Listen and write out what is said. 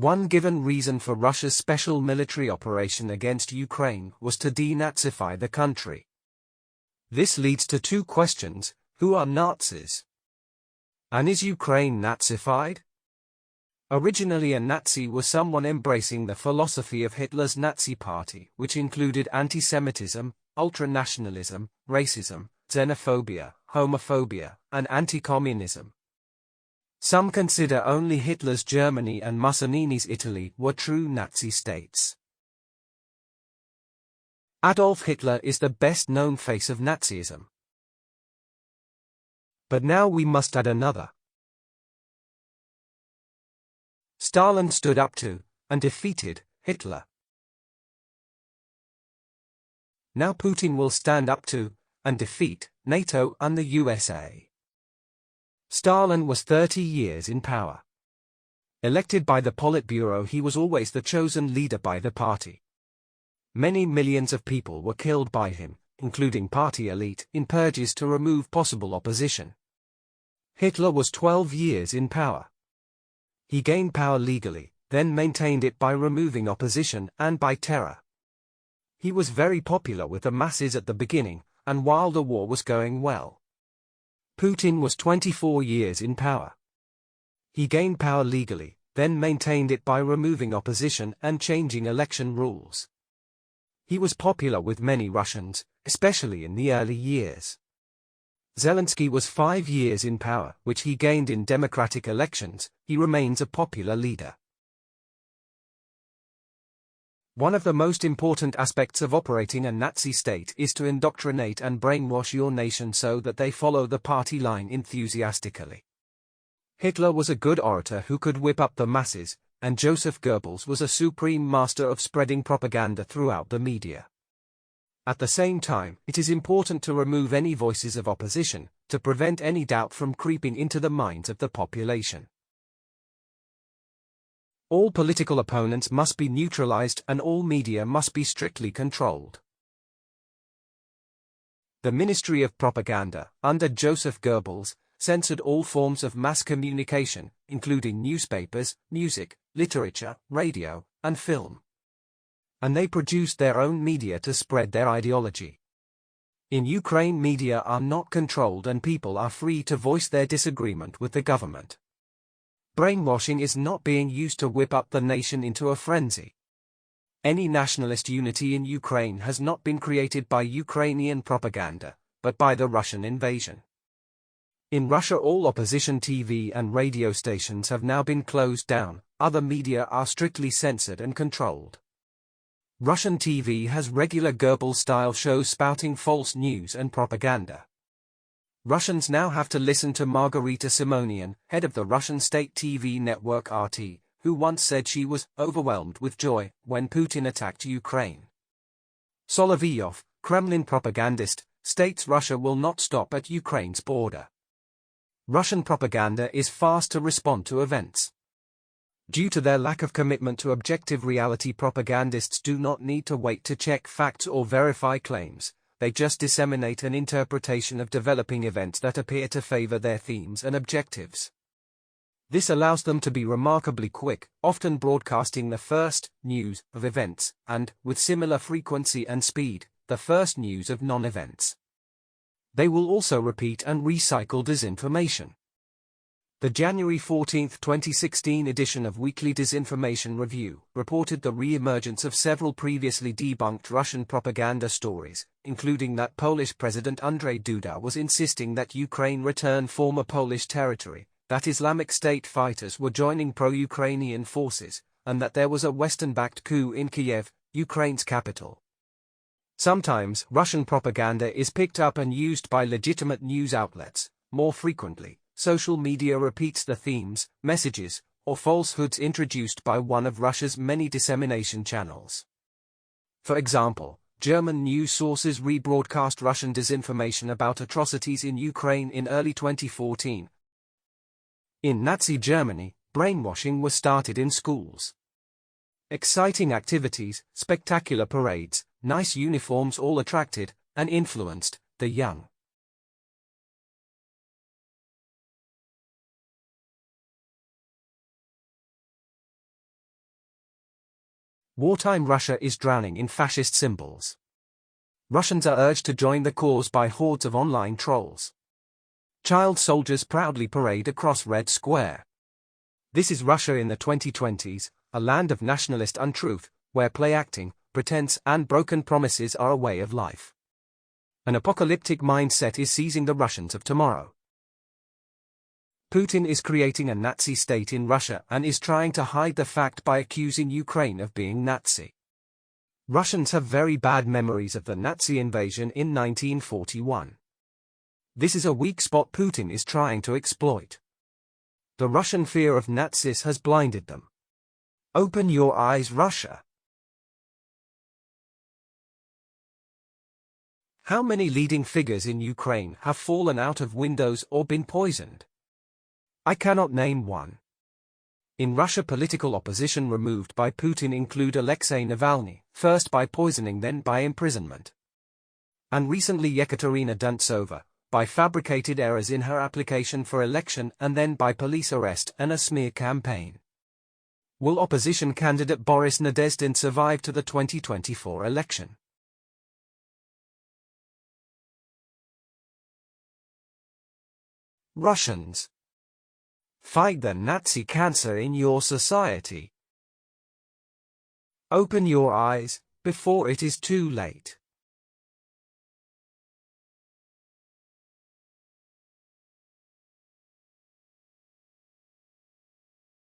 One given reason for Russia's special military operation against Ukraine was to denazify the country. This leads to two questions: who are Nazis? And is Ukraine Nazified? Originally, a Nazi was someone embracing the philosophy of Hitler's Nazi Party, which included anti-Semitism, ultranationalism, racism, xenophobia, homophobia, and anti-communism. Some consider only Hitler's Germany and Mussolini's Italy were true Nazi states. Adolf Hitler is the best-known face of Nazism. But now we must add another. Stalin stood up to, and defeated, Hitler. Now Putin will stand up to, and defeat, NATO and the USA. Stalin was 30 years in power. Elected by the Politburo, he was always the chosen leader by the party. Many millions of people were killed by him, including party elite, in purges to remove possible opposition. Hitler was 12 years in power. He gained power legally, then maintained it by removing opposition and by terror. He was very popular with the masses at the beginning, and while the war was going well. Putin was 24 years in power. He gained power legally, then maintained it by removing opposition and changing election rules. He was popular with many Russians, especially in the early years. Zelensky was 5 years in power, which he gained in democratic elections. He remains a popular leader. One of the most important aspects of operating a Nazi state is to indoctrinate and brainwash your nation so that they follow the party line enthusiastically. Hitler was a good orator who could whip up the masses, and Joseph Goebbels was a supreme master of spreading propaganda throughout the media. At the same time, it is important to remove any voices of opposition, to prevent any doubt from creeping into the minds of the population. All political opponents must be neutralized and all media must be strictly controlled. The Ministry of Propaganda, under Joseph Goebbels, censored all forms of mass communication, including newspapers, music, literature, radio, and film. And they produced their own media to spread their ideology. In Ukraine, media are not controlled and people are free to voice their disagreement with the government. Brainwashing is not being used to whip up the nation into a frenzy. Any nationalist unity in Ukraine has not been created by Ukrainian propaganda, but by the Russian invasion. In Russia, all opposition TV and radio stations have now been closed down, other media are strictly censored and controlled. Russian TV has regular Goebbels-style shows spouting false news and propaganda. Russians now have to listen to Margarita Simonian, head of the Russian state TV network RT, who once said she was overwhelmed with joy when Putin attacked Ukraine. Solovyov, Kremlin propagandist, states Russia will not stop at Ukraine's border. Russian propaganda is fast to respond to events. Due to their lack of commitment to objective reality, propagandists do not need to wait to check facts or verify claims. They just disseminate an interpretation of developing events that appear to favor their themes and objectives. This allows them to be remarkably quick, often broadcasting the first news of events, and, with similar frequency and speed, the first news of non-events. They will also repeat and recycle disinformation. The January 14, 2016 edition of Weekly Disinformation Review reported the re-emergence of several previously debunked Russian propaganda stories, including that Polish President Andrzej Duda was insisting that Ukraine return former Polish territory, that Islamic State fighters were joining pro-Ukrainian forces, and that there was a Western-backed coup in Kiev, Ukraine's capital. Sometimes, Russian propaganda is picked up and used by legitimate news outlets. More frequently, social media repeats the themes, messages, or falsehoods introduced by one of Russia's many dissemination channels. For example, German news sources rebroadcast Russian disinformation about atrocities in Ukraine in early 2014. In Nazi Germany, brainwashing was started in schools. Exciting activities, spectacular parades, nice uniforms all attracted and influenced the young. Wartime Russia is drowning in fascist symbols. Russians are urged to join the cause by hordes of online trolls. Child soldiers proudly parade across Red Square. This is Russia in the 2020s, a land of nationalist untruth, where play acting, pretense and broken promises are a way of life. An apocalyptic mindset is seizing the Russians of tomorrow. Putin is creating a Nazi state in Russia and is trying to hide the fact by accusing Ukraine of being Nazi. Russians have very bad memories of the Nazi invasion in 1941. This is a weak spot Putin is trying to exploit. The Russian fear of Nazis has blinded them. Open your eyes, Russia. How many leading figures in Ukraine have fallen out of windows or been poisoned? I cannot name one. In Russia, political opposition removed by Putin include Alexei Navalny, first by poisoning then by imprisonment. And recently Yekaterina Duntsova, by fabricated errors in her application for election and then by police arrest and a smear campaign. Will opposition candidate Boris Nadezhdin survive to the 2024 election? Russians, fight the Nazi cancer in your society. Open your eyes before it is too late.